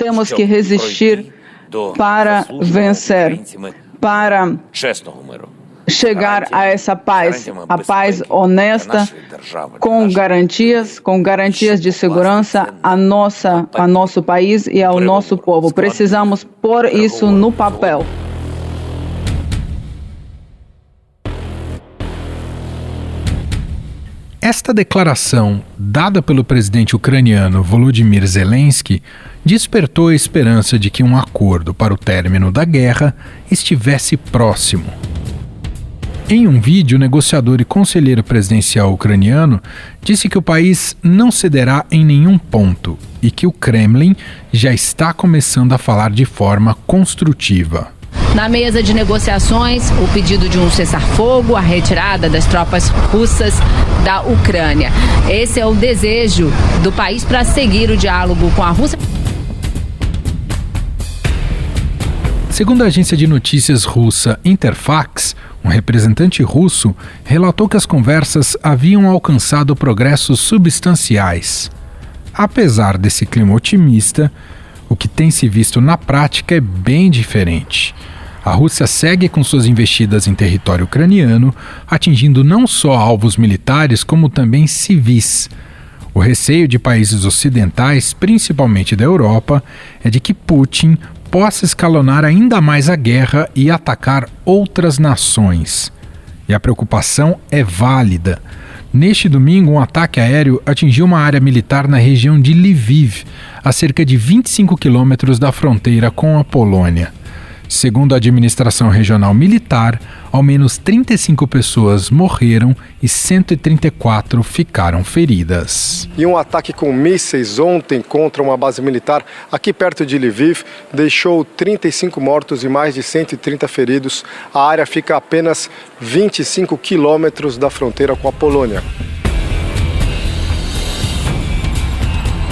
temos que resistir para vencer, para chegar a essa paz, a paz honesta, com garantias de segurança a nosso país e ao nosso povo. Precisamos pôr isso no papel. Esta declaração, dada pelo presidente ucraniano Volodymyr Zelensky, despertou a esperança de que um acordo para o término da guerra estivesse próximo. Em um vídeo, o negociador e conselheiro presidencial ucraniano disse que o país não cederá em nenhum ponto e que o Kremlin já está começando a falar de forma construtiva. Na mesa de negociações, o pedido de um cessar-fogo, a retirada das tropas russas da Ucrânia. Esse é o desejo do país para seguir o diálogo com a Rússia. Segundo a agência de notícias russa Interfax, um representante russo relatou que as conversas haviam alcançado progressos substanciais. Apesar desse clima otimista, o que tem se visto na prática é bem diferente. A Rússia segue com suas investidas em território ucraniano, atingindo não só alvos militares, como também civis. O receio de países ocidentais, principalmente da Europa, é de que Putin possa escalonar ainda mais a guerra e atacar outras nações. E a preocupação é válida. Neste domingo, um ataque aéreo atingiu uma área militar na região de Lviv, a cerca de 25 quilômetros da fronteira com a Polônia. Segundo a administração regional militar, ao menos 35 pessoas morreram e 134 ficaram feridas. E um ataque com mísseis ontem contra uma base militar aqui perto de Lviv deixou 35 mortos e mais de 130 feridos. A área fica a apenas 25 quilômetros da fronteira com a Polônia.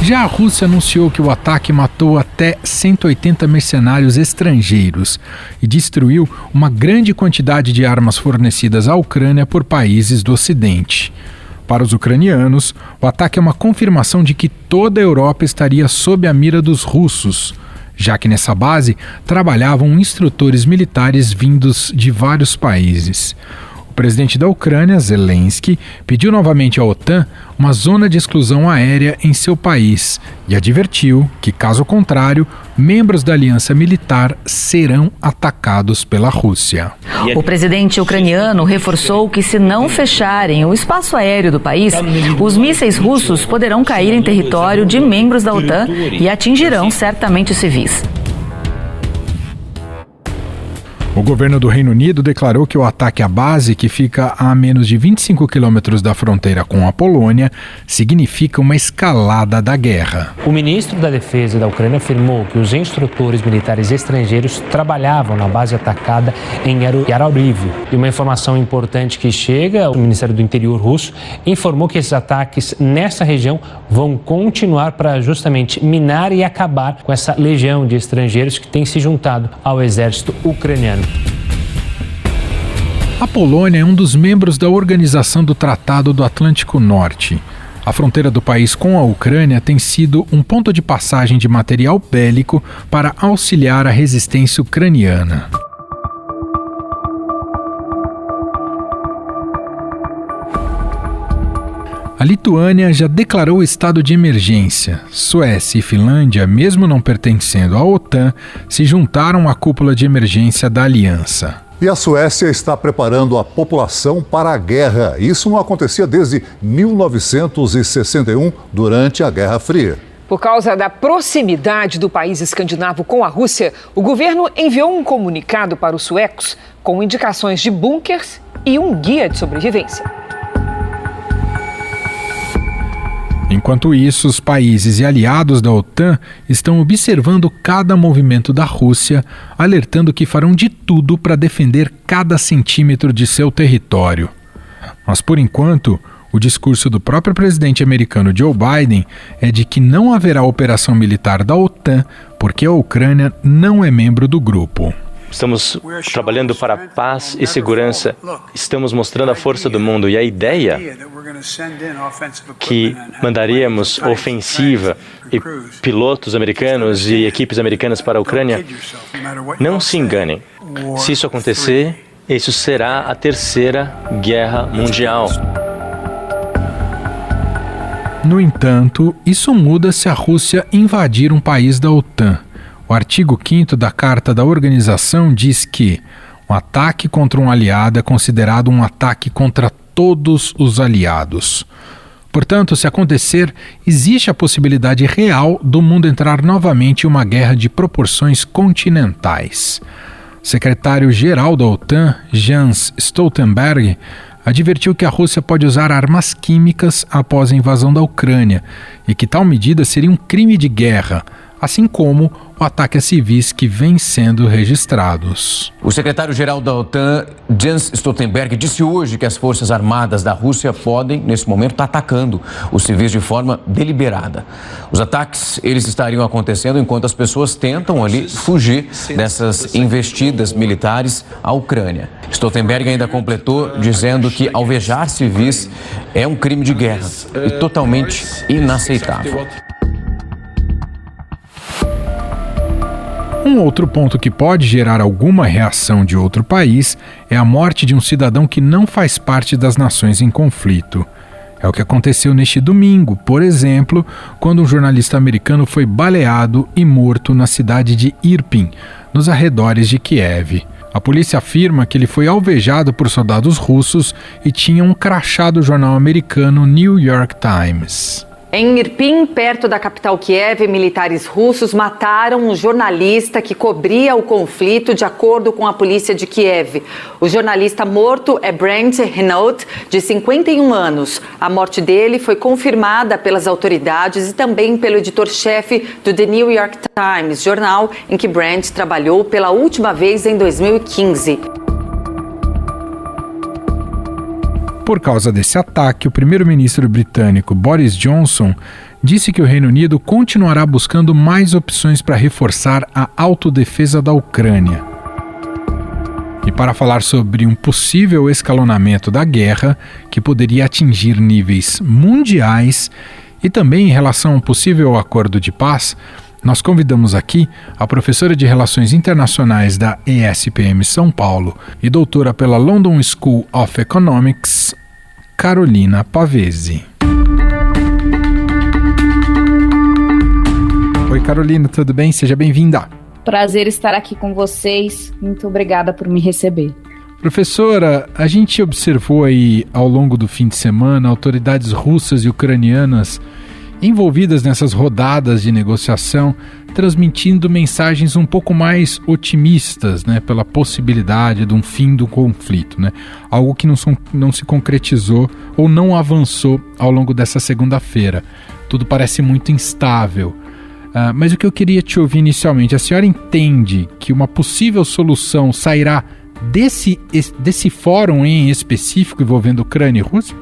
Já a Rússia anunciou que o ataque matou até 180 mercenários estrangeiros e destruiu uma grande quantidade de armas fornecidas à Ucrânia por países do Ocidente. Para os ucranianos, o ataque é uma confirmação de que toda a Europa estaria sob a mira dos russos, já que nessa base trabalhavam instrutores militares vindos de vários países. O presidente da Ucrânia, Zelensky, pediu novamente à OTAN uma zona de exclusão aérea em seu país e advertiu que, caso contrário, membros da aliança militar serão atacados pela Rússia. O presidente ucraniano reforçou que, se não fecharem o espaço aéreo do país, os mísseis russos poderão cair em território de membros da OTAN e atingirão certamente civis. O governo do Reino Unido declarou que o ataque à base, que fica a menos de 25 quilômetros da fronteira com a Polônia, significa uma escalada da guerra. O ministro da Defesa da Ucrânia afirmou que os instrutores militares estrangeiros trabalhavam na base atacada em Yaroslavl. E uma informação importante que chega, o Ministério do Interior russo informou que esses ataques nessa região vão continuar para justamente minar e acabar com essa legião de estrangeiros que tem se juntado ao exército ucraniano. A Polônia é um dos membros da Organização do Tratado do Atlântico Norte. A fronteira do país com a Ucrânia tem sido um ponto de passagem de material bélico para auxiliar a resistência ucraniana. A Lituânia já declarou estado de emergência. Suécia e Finlândia, mesmo não pertencendo à OTAN, se juntaram à cúpula de emergência da aliança. E a Suécia está preparando a população para a guerra. Isso não acontecia desde 1961, durante a Guerra Fria. Por causa da proximidade do país escandinavo com a Rússia, o governo enviou um comunicado para os suecos com indicações de bunkers e um guia de sobrevivência. Enquanto isso, os países e aliados da OTAN estão observando cada movimento da Rússia, alertando que farão de tudo para defender cada centímetro de seu território. Mas, por enquanto, o discurso do próprio presidente americano Joe Biden é de que não haverá operação militar da OTAN porque a Ucrânia não é membro do grupo. Estamos trabalhando para paz e segurança. Estamos mostrando a força do mundo. E a ideia que mandaríamos ofensiva e pilotos americanos e equipes americanas para a Ucrânia, não se enganem. Se isso acontecer, isso será a terceira guerra mundial. No entanto, isso muda se a Rússia invadir um país da OTAN. O artigo 5º da Carta da Organização diz que um ataque contra um aliado é considerado um ataque contra todos os aliados. Portanto, se acontecer, existe a possibilidade real do mundo entrar novamente em uma guerra de proporções continentais. O secretário-geral da OTAN, Jens Stoltenberg, advertiu que a Rússia pode usar armas químicas após a invasão da Ucrânia e que tal medida seria um crime de guerra, assim como o ataque a civis que vem sendo registrados. O secretário-geral da OTAN, Jens Stoltenberg, disse hoje que as forças armadas da Rússia podem, nesse momento, estar atacando os civis de forma deliberada. Os ataques, eles estariam acontecendo enquanto as pessoas tentam ali fugir dessas investidas militares à Ucrânia. Stoltenberg ainda completou dizendo que alvejar civis é um crime de guerra e totalmente inaceitável. Um outro ponto que pode gerar alguma reação de outro país é a morte de um cidadão que não faz parte das nações em conflito. É o que aconteceu neste domingo, por exemplo, quando um jornalista americano foi baleado e morto na cidade de Irpin, nos arredores de Kiev. A polícia afirma que ele foi alvejado por soldados russos e tinha um crachá do jornal americano New York Times. Em Irpin, perto da capital Kiev, militares russos mataram um jornalista que cobria o conflito, de acordo com a polícia de Kiev. O jornalista morto é Brent Renault, de 51 anos. A morte dele foi confirmada pelas autoridades e também pelo editor-chefe do The New York Times, jornal em que Brent trabalhou pela última vez em 2015. Por causa desse ataque, o primeiro-ministro britânico Boris Johnson disse que o Reino Unido continuará buscando mais opções para reforçar a autodefesa da Ucrânia. E para falar sobre um possível escalonamento da guerra, que poderia atingir níveis mundiais, e também em relação a um possível acordo de paz, nós convidamos aqui a professora de Relações Internacionais da ESPM São Paulo e doutora pela London School of Economics, Carolina Pavese. Oi, Carolina, tudo bem? Seja bem-vinda. Prazer estar aqui com vocês. Muito obrigada por me receber. Professora, a gente observou aí ao longo do fim de semana autoridades russas e ucranianas envolvidas nessas rodadas de negociação, transmitindo mensagens um pouco mais otimistas, né, pela possibilidade de um fim do conflito, né? Algo que não se concretizou ou não avançou ao longo dessa segunda-feira. Tudo parece muito instável. Mas o que eu queria te ouvir inicialmente, a senhora entende que uma possível solução sairá desse fórum em específico envolvendo Ucrânia e Rússia?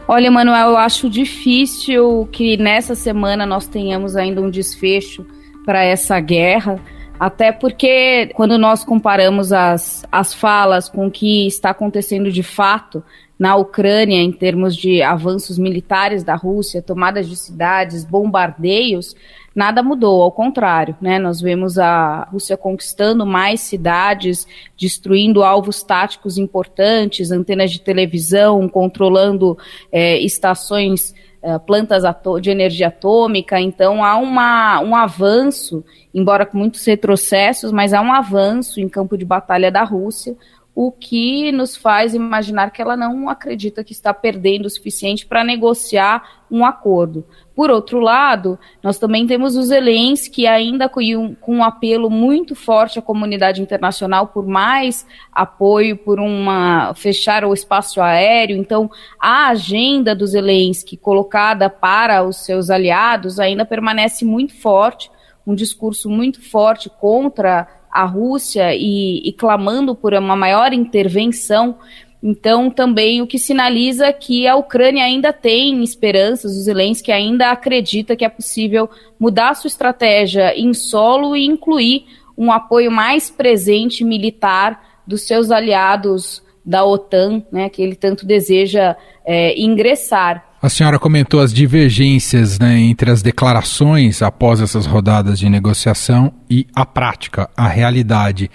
Olha, Manuel, eu acho difícil que nessa semana nós tenhamos ainda um desfecho para essa guerra, até porque quando nós comparamos as falas com o que está acontecendo de fato na Ucrânia em termos de avanços militares da Rússia, tomadas de cidades, bombardeios, nada mudou, ao contrário, né? Nós vemos a Rússia conquistando mais cidades, destruindo alvos táticos importantes, antenas de televisão, controlando estações, plantas de energia atômica. Então há um avanço, embora com muitos retrocessos, mas há um avanço em campo de batalha da Rússia, o que nos faz imaginar que ela não acredita que está perdendo o suficiente para negociar um acordo. Por outro lado, nós também temos o Zelensky ainda com um apelo muito forte à comunidade internacional por mais apoio, por fechar o espaço aéreo. Então, a agenda do Zelensky colocada para os seus aliados ainda permanece muito forte, um discurso muito forte contra a Rússia e clamando por uma maior intervenção. Então, também o que sinaliza que a Ucrânia ainda tem esperanças, o Zelensky ainda acredita que é possível mudar sua estratégia em solo e incluir um apoio mais presente militar dos seus aliados da OTAN, né, que ele tanto deseja ingressar. A senhora comentou as divergências, né, entre as declarações após essas rodadas de negociação e a prática, a realidade.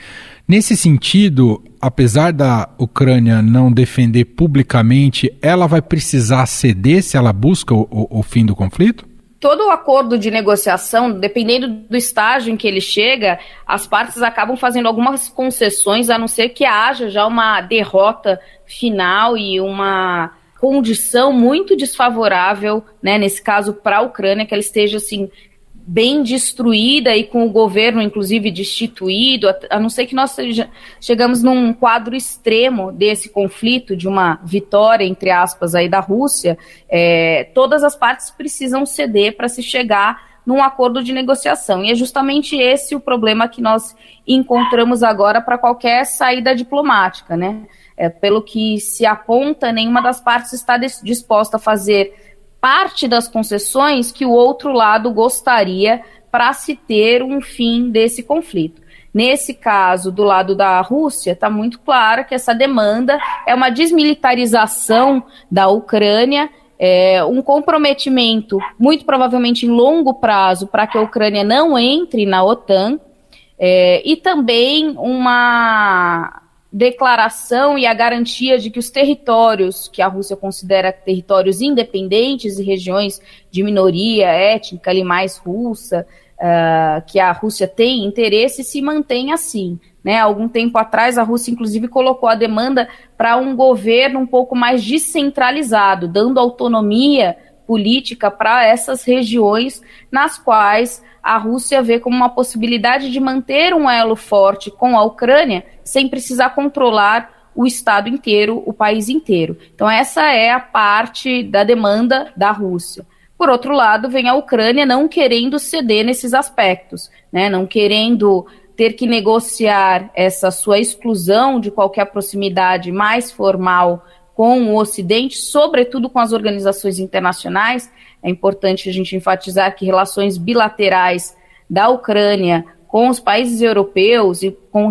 Nesse sentido, apesar da Ucrânia não defender publicamente, ela vai precisar ceder se ela busca o fim do conflito? Todo acordo de negociação, dependendo do estágio em que ele chega, as partes acabam fazendo algumas concessões, a não ser que haja já uma derrota final e uma condição muito desfavorável, né, nesse caso para a Ucrânia, que ela esteja assim bem destruída e com o governo inclusive destituído, a não ser que nós chegamos num quadro extremo desse conflito, de uma vitória, entre aspas, aí da Rússia, todas as partes precisam ceder para se chegar num acordo de negociação. E é justamente esse o problema que nós encontramos agora para qualquer saída diplomática, né? Pelo que se aponta, nenhuma das partes está disposta a fazer parte das concessões que o outro lado gostaria para se ter um fim desse conflito. Nesse caso, do lado da Rússia, está muito claro que essa demanda é uma desmilitarização da Ucrânia, um comprometimento, muito provavelmente em longo prazo, para que a Ucrânia não entre na OTAN, e também uma declaração e a garantia de que os territórios que a Rússia considera territórios independentes e regiões de minoria étnica ali mais russa, que a Rússia tem interesse, se mantém assim, né? Algum tempo atrás a Rússia inclusive colocou a demanda para um governo um pouco mais descentralizado, dando autonomia política para essas regiões nas quais a Rússia vê como uma possibilidade de manter um elo forte com a Ucrânia sem precisar controlar o Estado inteiro, o país inteiro. Então essa é a parte da demanda da Rússia. Por outro lado, vem a Ucrânia não querendo ceder nesses aspectos, né? Não querendo ter que negociar essa sua exclusão de qualquer proximidade mais formal com o Ocidente, sobretudo com as organizações internacionais. É importante a gente enfatizar que relações bilaterais da Ucrânia com os países europeus e com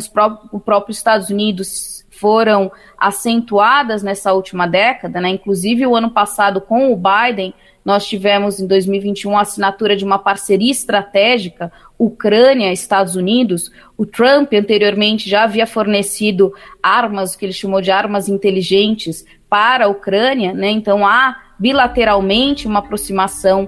o próprio Estados Unidos foram acentuadas nessa última década, né? Inclusive o ano passado com o Biden, nós tivemos em 2021 a assinatura de uma parceria estratégica Ucrânia-Estados Unidos. O Trump anteriormente já havia fornecido armas, que ele chamou de armas inteligentes, para a Ucrânia, né? Então há bilateralmente uma aproximação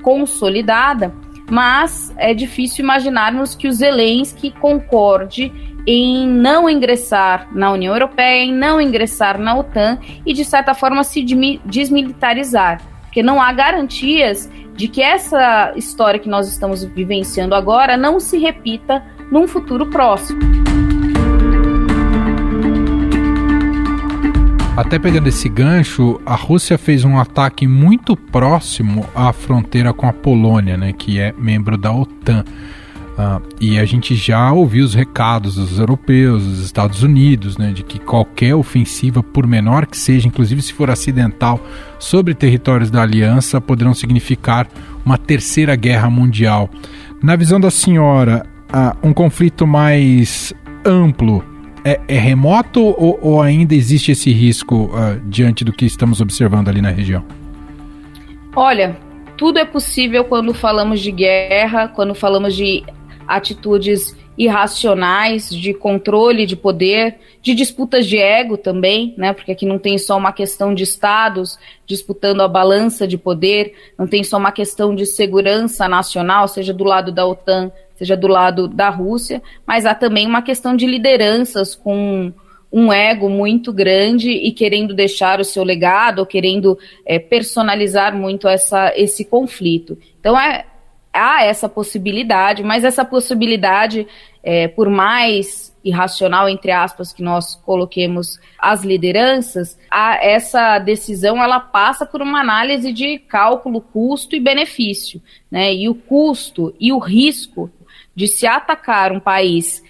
consolidada, mas é difícil imaginarmos que o Zelensky concorde em não ingressar na União Europeia, em não ingressar na OTAN e, de certa forma, se desmilitarizar, porque não há garantias de que essa história que nós estamos vivenciando agora não se repita num futuro próximo. Até pegando esse gancho, a Rússia fez um ataque muito próximo à fronteira com a Polônia, né, que é membro da OTAN. E a gente já ouviu os recados dos europeus, dos Estados Unidos, né, de que qualquer ofensiva, por menor que seja, inclusive se for acidental, sobre territórios da aliança, poderão significar uma terceira guerra mundial. Na visão da senhora, um conflito mais amplo é remoto ou ainda existe esse risco diante do que estamos observando ali na região? Olha, tudo é possível quando falamos de guerra, quando falamos de atitudes irracionais, de controle de poder, de disputas de ego também, né? Porque aqui não tem só uma questão de estados disputando a balança de poder, não tem só uma questão de segurança nacional, seja do lado da OTAN, seja do lado da Rússia, mas há também uma questão de lideranças com um ego muito grande e querendo deixar o seu legado, ou querendo personalizar muito esse conflito. Então há essa possibilidade, mas essa possibilidade, por mais irracional, entre aspas, que nós coloquemos as lideranças, essa decisão ela passa por uma análise de cálculo custo e benefício, né? E o custo e o risco de se atacar um país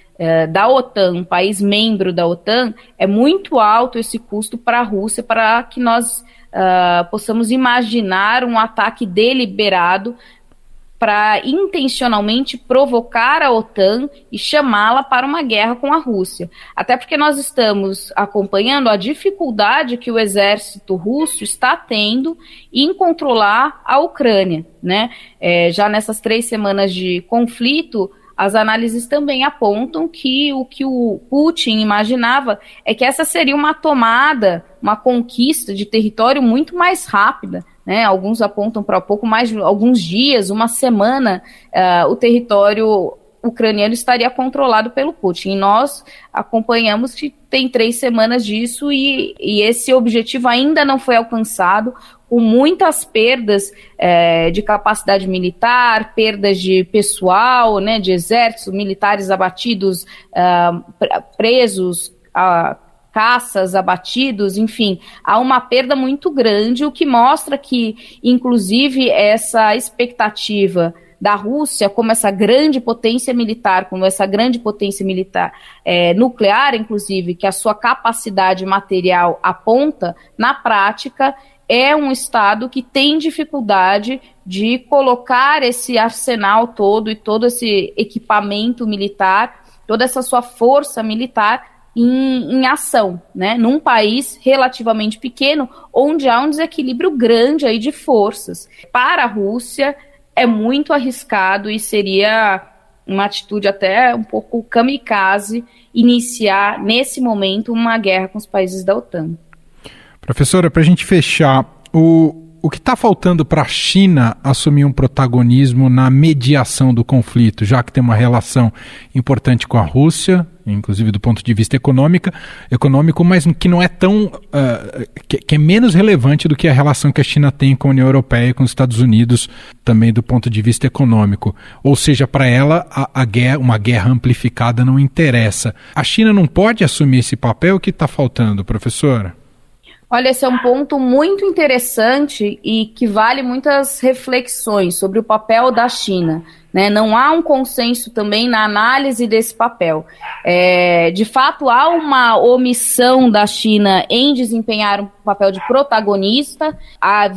da OTAN, um país membro da OTAN, é muito alto esse custo para a Rússia, para que nós possamos imaginar um ataque deliberado para intencionalmente provocar a OTAN e chamá-la para uma guerra com a Rússia. Até porque nós estamos acompanhando a dificuldade que o exército russo está tendo em controlar a Ucrânia, né? Já nessas 3 semanas de conflito, as análises também apontam que o Putin imaginava é que essa seria uma tomada, uma conquista de território muito mais rápida, né? Alguns apontam para pouco mais de alguns dias, uma semana, o território ucraniano estaria controlado pelo Putin. E nós acompanhamos que tem 3 semanas disso e esse objetivo ainda não foi alcançado, com muitas perdas de capacidade militar, perdas de pessoal, né, de exércitos, militares abatidos, presos, caças abatidos, enfim, há uma perda muito grande, o que mostra que, inclusive, essa expectativa da Rússia como essa grande potência militar, nuclear, inclusive, que a sua capacidade material aponta, na prática, é um Estado que tem dificuldade de colocar esse arsenal todo e todo esse equipamento militar, toda essa sua força militar em ação, né? Num país relativamente pequeno, onde há um desequilíbrio grande aí de forças. Para a Rússia, é muito arriscado e seria uma atitude até um pouco kamikaze iniciar, nesse momento, uma guerra com os países da OTAN. Professora, para a gente fechar, o que está faltando para a China assumir um protagonismo na mediação do conflito, já que tem uma relação importante com a Rússia, inclusive do ponto de vista econômico, mas que não é tão que é menos relevante do que a relação que a China tem com a União Europeia e com os Estados Unidos, também do ponto de vista econômico. Ou seja, para ela, uma guerra amplificada não interessa. A China não pode assumir esse papel? O que está faltando, professora? Olha, esse é um ponto muito interessante e que vale muitas reflexões sobre o papel da China, né? Não há um consenso também na análise desse papel. De fato, há uma omissão da China em desempenhar um papel de protagonista. Há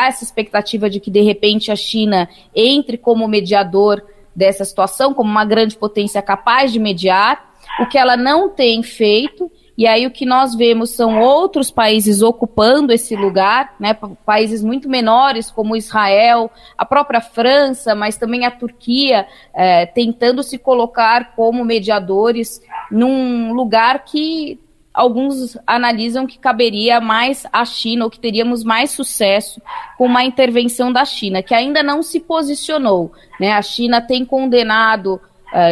essa expectativa de que, de repente, a China entre como mediador dessa situação, como uma grande potência capaz de mediar, o que ela não tem feito. E aí o que nós vemos são outros países ocupando esse lugar, né, países muito menores como Israel, a própria França, mas também a Turquia, tentando se colocar como mediadores num lugar que alguns analisam que caberia mais à China, ou que teríamos mais sucesso com uma intervenção da China, que ainda não se posicionou, né? A China tem condenado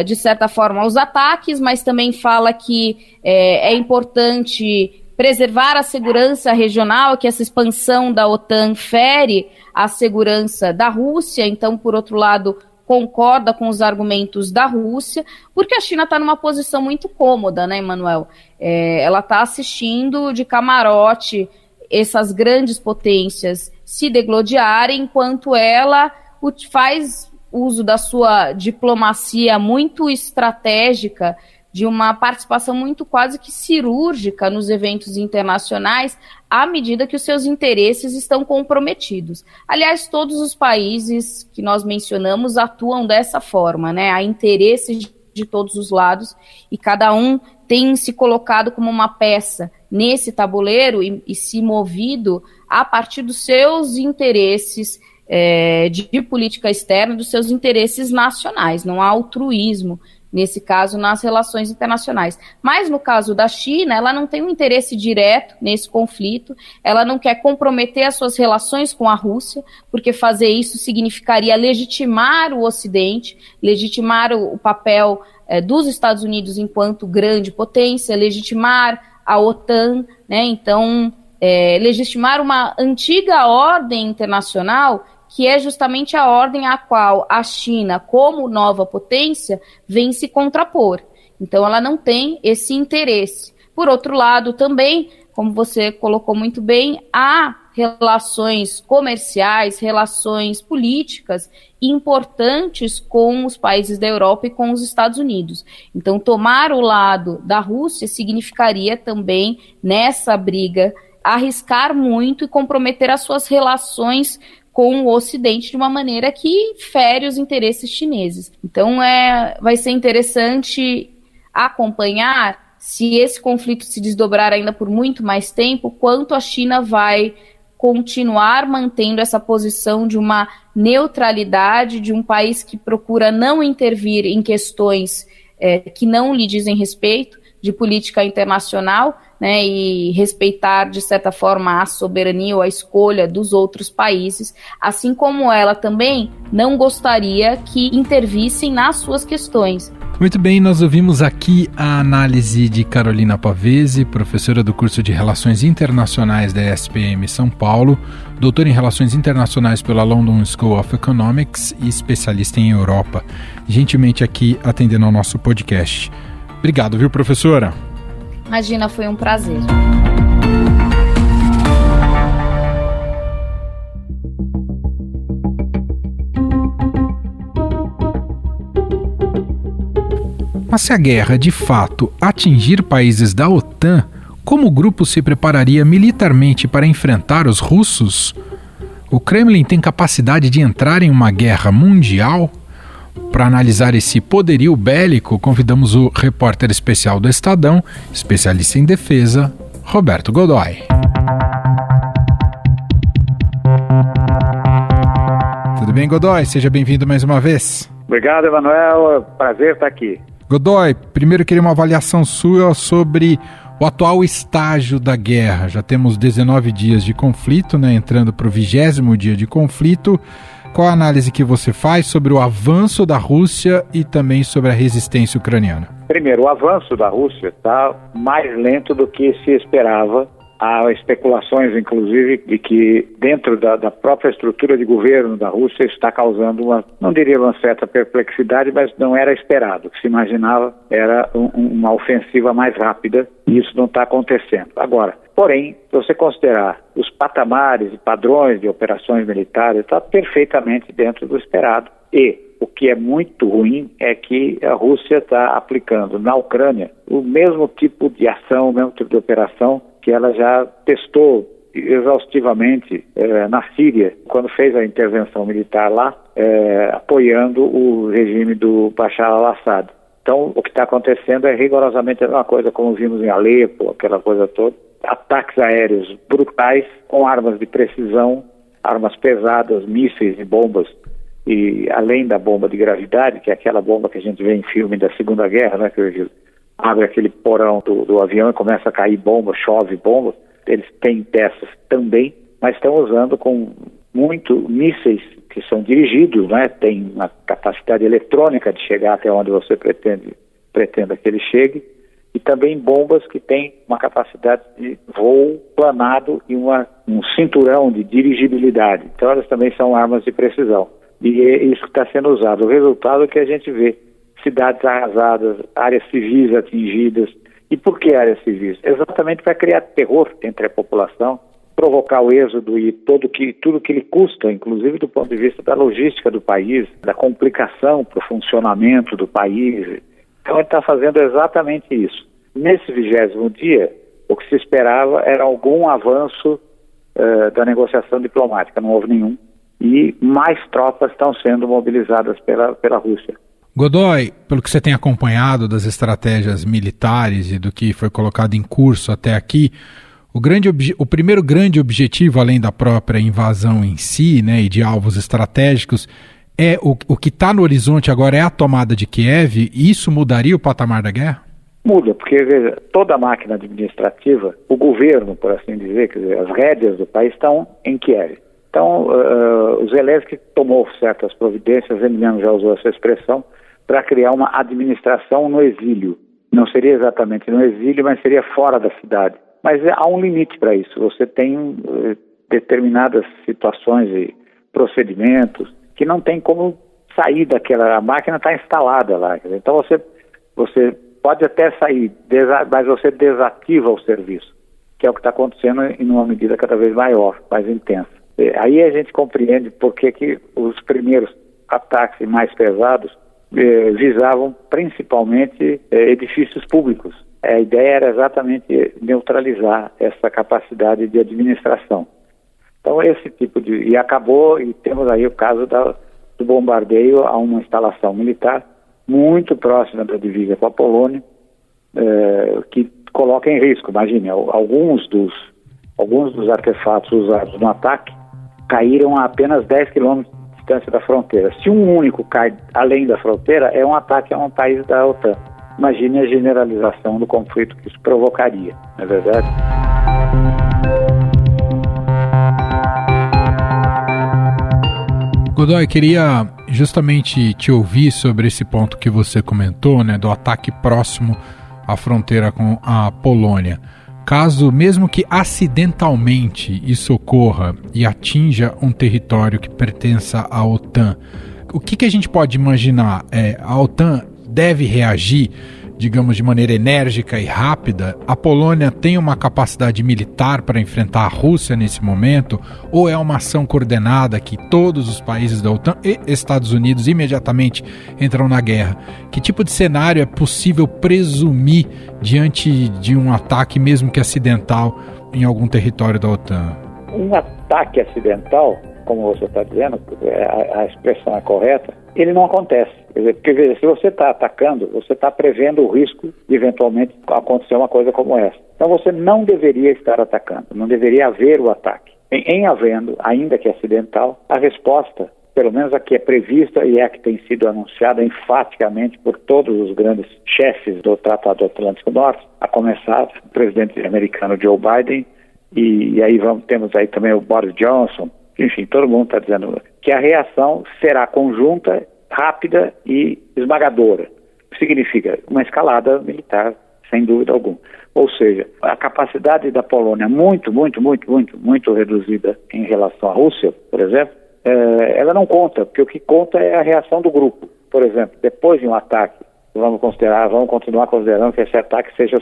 de certa forma, os ataques, mas também fala que é importante preservar a segurança regional, que essa expansão da OTAN fere a segurança da Rússia. Então, por outro lado, concorda com os argumentos da Rússia, porque a China está numa posição muito cômoda, né, Emanuel? Ela está assistindo de camarote essas grandes potências se degladiarem, enquanto ela faz uso da sua diplomacia muito estratégica, de uma participação muito quase que cirúrgica nos eventos internacionais, à medida que os seus interesses estão comprometidos. Aliás, todos os países que nós mencionamos atuam dessa forma, né? Há interesses de todos os lados e cada um tem se colocado como uma peça nesse tabuleiro e se movido a partir dos seus interesses de política externa, dos seus interesses nacionais. Não há altruísmo, nesse caso, nas relações internacionais. Mas, no caso da China, ela não tem um interesse direto nesse conflito, ela não quer comprometer as suas relações com a Rússia, porque fazer isso significaria legitimar o Ocidente, legitimar o papel dos Estados Unidos enquanto grande potência, legitimar a OTAN, né? Então, legitimar uma antiga ordem internacional, que é justamente a ordem à qual a China, como nova potência, vem se contrapor. Então, ela não tem esse interesse. Por outro lado, também, como você colocou muito bem, há relações comerciais, relações políticas importantes com os países da Europa e com os Estados Unidos. Então, tomar o lado da Rússia significaria também, nessa briga, arriscar muito e comprometer as suas relações com o Ocidente de uma maneira que fere os interesses chineses. Então vai ser interessante acompanhar, se esse conflito se desdobrar ainda por muito mais tempo, quanto a China vai continuar mantendo essa posição de uma neutralidade, de um país que procura não intervir em questões que não lhe dizem respeito, de política internacional, né, e respeitar, de certa forma, a soberania ou a escolha dos outros países, assim como ela também não gostaria que intervissem nas suas questões. Muito bem, nós ouvimos aqui a análise de Carolina Pavese, professora do curso de Relações Internacionais da ESPM São Paulo, doutora em Relações Internacionais pela London School of Economics e especialista em Europa, gentilmente aqui atendendo ao nosso podcast. Obrigado, viu, professora? Imagina, foi um prazer. Mas se a guerra, de fato, atingir países da OTAN, como o grupo se prepararia militarmente para enfrentar os russos? O Kremlin tem capacidade de entrar em uma guerra mundial? Para analisar esse poderio bélico, convidamos o repórter especial do Estadão, especialista em defesa, Roberto Godoy. Tudo bem, Godoy? Seja bem-vindo mais uma vez. Obrigado, Emanuel. Prazer estar aqui. Godoy, primeiro eu queria uma avaliação sua sobre o atual estágio da guerra. Já temos 19 dias de conflito, né, entrando para o 20º dia de conflito. Qual a análise que você faz sobre o avanço da Rússia e também sobre a resistência ucraniana? Primeiro, o avanço da Rússia está mais lento do que se esperava. Há especulações, inclusive, de que dentro da própria estrutura de governo da Rússia está causando não diria uma certa perplexidade, mas não era esperado. O que se imaginava era uma ofensiva mais rápida e isso não está acontecendo. Agora, porém, se você considerar os patamares e padrões de operações militares, está perfeitamente dentro do esperado. E o que é muito ruim é que a Rússia está aplicando na Ucrânia o mesmo tipo de ação, o mesmo tipo de operação que ela já testou exaustivamente na Síria, quando fez a intervenção militar lá, apoiando o regime do Bashar al-Assad. Então, o que está acontecendo é rigorosamente a mesma coisa como vimos em Alepo, aquela coisa toda. Ataques aéreos brutais com armas de precisão, armas pesadas, mísseis e bombas, e além da bomba de gravidade, que é aquela bomba que a gente vê em filme da Segunda Guerra, né, que abre aquele porão do avião e começa a cair bomba, chove bomba. Eles têm dessas também, mas estão usando com muito mísseis que são dirigidos, né? Tem uma capacidade eletrônica de chegar até onde você pretenda que ele chegue, e também bombas que têm uma capacidade de voo planado e um cinturão de dirigibilidade. Então elas também são armas de precisão. E é isso que está sendo usado. O resultado é que a gente vê cidades arrasadas, áreas civis atingidas. E por que áreas civis? Exatamente para criar terror entre a população, provocar o êxodo e tudo que lhe custa, inclusive do ponto de vista da logística do país, da complicação para o funcionamento do país. Então ele está fazendo exatamente isso. Nesse 20º dia, o que se esperava era algum avanço da negociação diplomática. Não houve nenhum. E mais tropas estão sendo mobilizadas pela Rússia. Godoy, pelo que você tem acompanhado das estratégias militares e do que foi colocado em curso até aqui, o primeiro grande objetivo, além da própria invasão em si, né, e de alvos estratégicos, o que está no horizonte agora é a tomada de Kiev, e isso mudaria o patamar da guerra? Muda, porque veja, toda a máquina administrativa, o governo, por assim dizer, quer dizer, as rédeas do país estão em Kiev. Então, o Zelensky tomou certas providências, ele mesmo já usou essa expressão, para criar uma administração no exílio. Não seria exatamente no exílio, mas seria fora da cidade. Mas há um limite para isso. Você tem determinadas situações e procedimentos que não tem como sair daquela... A máquina está instalada lá. Então, você pode até sair, mas você desativa o serviço, que é o que está acontecendo em uma medida cada vez maior, mais intensa. Aí a gente compreende por que os primeiros ataques mais pesados visavam principalmente edifícios públicos. A ideia era exatamente neutralizar essa capacidade de administração. Então esse tipo de... E acabou, e temos aí o caso do bombardeio a uma instalação militar muito próxima da divisa com a Polônia, que coloca em risco, imagine, alguns dos artefatos usados no ataque caíram a apenas 10 quilômetros de distância da fronteira. Se um único cai além da fronteira, é um ataque a um país da OTAN. Imagine a generalização do conflito que isso provocaria, não é verdade? Godoy, queria justamente te ouvir sobre esse ponto que você comentou, né, do ataque próximo à fronteira com a Polônia. Caso, mesmo que acidentalmente isso ocorra e atinja um território que pertença à OTAN, o que a gente pode imaginar? A OTAN deve reagir, digamos, de maneira enérgica e rápida? A Polônia tem uma capacidade militar para enfrentar a Rússia nesse momento? Ou é uma ação coordenada que todos os países da OTAN e Estados Unidos imediatamente entram na guerra? Que tipo de cenário é possível presumir diante de um ataque, mesmo que acidental, em algum território da OTAN? Um ataque acidental, como você está dizendo, a expressão é correta, ele não acontece. Porque se você está atacando, você está prevendo o risco de eventualmente acontecer uma coisa como essa. Então você não deveria estar atacando, não deveria haver o ataque. Em havendo, ainda que acidental, a resposta, pelo menos a que é prevista e é a que tem sido anunciada enfaticamente por todos os grandes chefes do Tratado Atlântico Norte, a começar o presidente americano Joe Biden, e aí temos aí também o Boris Johnson, enfim, todo mundo está dizendo que a reação será conjunta, rápida e esmagadora. Significa uma escalada militar, sem dúvida alguma. Ou seja, a capacidade da Polônia muito reduzida em relação à Rússia, por exemplo, ela não conta, porque o que conta é a reação do grupo. Por exemplo, depois de um ataque, vamos continuar considerando que esse ataque seja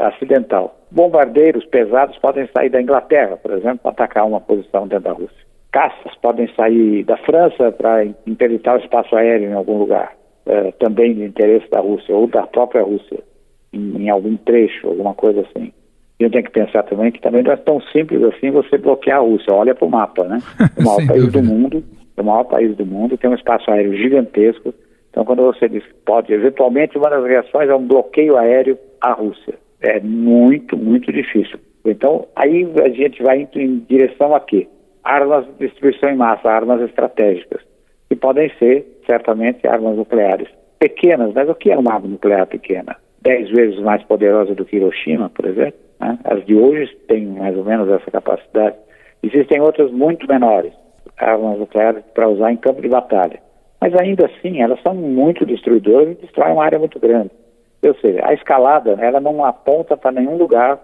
acidental. Bombardeiros pesados podem sair da Inglaterra, por exemplo, para atacar uma posição dentro da Rússia. Caças podem sair da França para interditar o espaço aéreo em algum lugar, também de interesse da Rússia, ou da própria Rússia, em algum trecho, alguma coisa assim. E eu tenho que pensar também que também não é tão simples assim você bloquear a Rússia. Olha para o mapa, né? O maior país do mundo, tem um espaço aéreo gigantesco. Então, quando você diz que pode, eventualmente, uma das reações é um bloqueio aéreo à Rússia. É muito difícil. Então, aí a gente vai em direção a quê? Armas de destruição em massa, armas estratégicas, que podem ser, certamente, armas nucleares pequenas. Mas o que é uma arma nuclear pequena? 10 vezes mais poderosa do que Hiroshima, por exemplo, né? As de hoje têm mais ou menos essa capacidade. Existem outras muito menores, armas nucleares para usar em campo de batalha. Mas ainda assim, elas são muito destruidoras e destroem uma área muito grande. Ou seja, a escalada, ela não aponta para nenhum lugar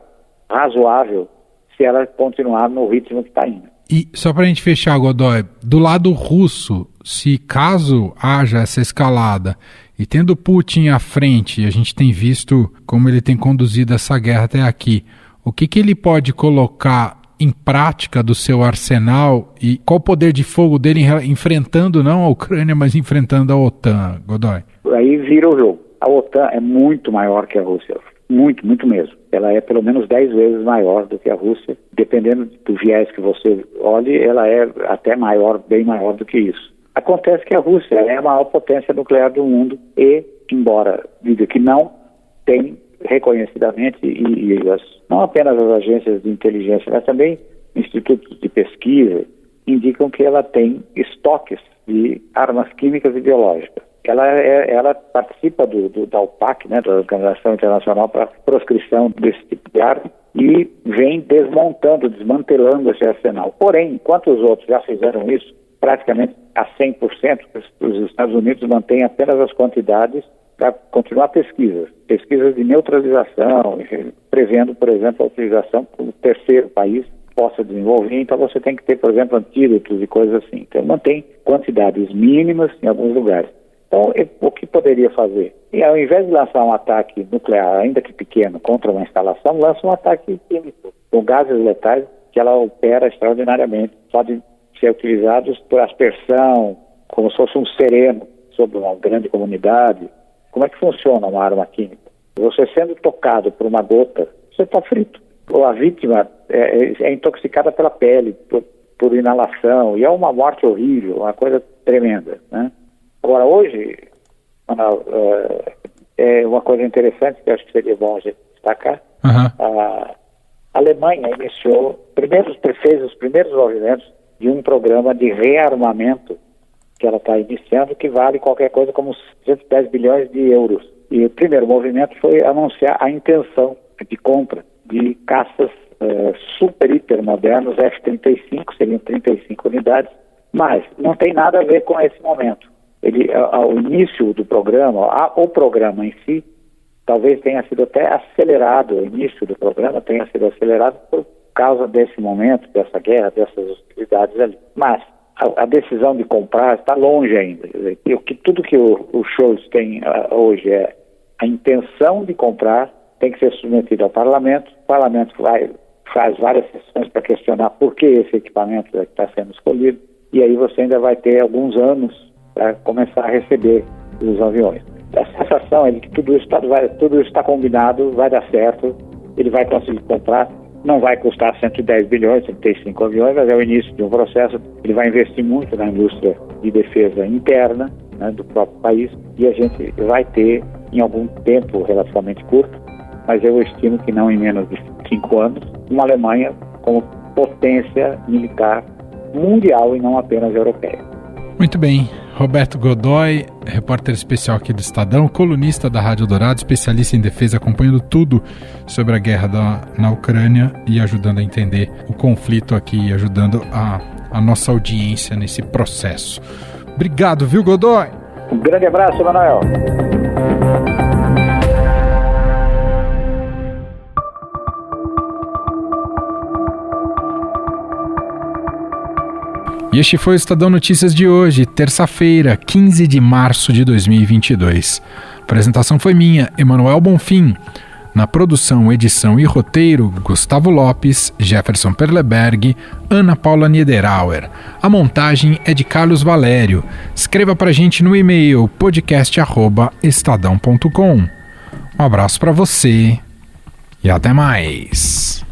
razoável se ela continuar no ritmo que está indo. E só para a gente fechar, Godoy, do lado russo, se caso haja essa escalada e tendo Putin à frente, a gente tem visto como ele tem conduzido essa guerra até aqui, o que ele pode colocar em prática do seu arsenal e qual o poder de fogo dele enfrentando não a Ucrânia, mas enfrentando a OTAN, Godoy? Aí vira o jogo. A OTAN é muito maior que a Rússia, muito mesmo. Ela é pelo menos 10 vezes maior do que a Rússia. Dependendo do viés que você olhe, ela é até maior, bem maior do que isso. Acontece que a Rússia é a maior potência nuclear do mundo e, embora diga que não, tem reconhecidamente, não apenas as agências de inteligência, mas também institutos de pesquisa, indicam que ela tem estoques de armas químicas e biológicas. Ela participa da OPAC, né, da Organização Internacional para a Proscrição desse tipo de arma, e vem desmantelando esse arsenal. Porém, enquanto os outros já fizeram isso, praticamente a 100%, os Estados Unidos mantêm apenas as quantidades para continuar pesquisas de neutralização, prevendo, por exemplo, a utilização como terceiro país possa desenvolver. Então você tem que ter, por exemplo, antídotos e coisas assim. Então mantém quantidades mínimas em alguns lugares. Então, o que poderia fazer? E ao invés de lançar um ataque nuclear, ainda que pequeno, contra uma instalação, lança um ataque químico, com gases letais que ela opera extraordinariamente. Podem ser utilizados por aspersão, como se fosse um sereno sobre uma grande comunidade. Como é que funciona uma arma química? Você sendo tocado por uma gota, você está frito. Ou a vítima é intoxicada pela pele, por inalação, e é uma morte horrível, uma coisa tremenda, né? Agora, hoje, é uma coisa interessante que eu acho que seria bom a gente destacar. A Alemanha fez os primeiros movimentos de um programa de rearmamento que ela está iniciando, que vale qualquer coisa como 110 bilhões de euros. E o primeiro movimento foi anunciar a intenção de compra de caças super, hiper modernos, F-35, seriam 35 unidades, mas não tem nada a ver com esse momento. O início do programa, o programa em si, talvez tenha sido até acelerado, o início do programa tenha sido acelerado por causa desse momento, dessa guerra, dessas hostilidades ali. Mas a decisão de comprar está longe ainda. Quer dizer, tudo que o Scholz tem hoje é a intenção de comprar, tem que ser submetido ao Parlamento. O Parlamento faz várias sessões para questionar por que esse equipamento está sendo escolhido, e aí você ainda vai ter alguns anos para começar a receber os aviões. A sensação é de que tudo isso está combinado, vai dar certo, ele vai conseguir comprar, não vai custar 110 bilhões, 35 aviões, mas é o início de um processo. Ele vai investir muito na indústria de defesa interna, né, do próprio país, e a gente vai ter, em algum tempo relativamente curto, mas eu estimo que não em menos de 5 anos, uma Alemanha como potência militar mundial e não apenas europeia. Muito bem. Roberto Godoy, repórter especial aqui do Estadão, colunista da Rádio Dourado, especialista em defesa, acompanhando tudo sobre a guerra na Ucrânia e ajudando a entender o conflito aqui, ajudando a nossa audiência nesse processo. Obrigado, viu, Godoy? Um grande abraço, Manuel. E este foi o Estadão Notícias de hoje, terça-feira, 15 de março de 2022. A apresentação foi minha, Emanuel Bonfim. Na produção, edição e roteiro, Gustavo Lopes, Jefferson Perleberg, Ana Paula Niederauer. A montagem é de Carlos Valério. Escreva pra gente no e-mail podcast@estadão.com. Um abraço pra você e até mais.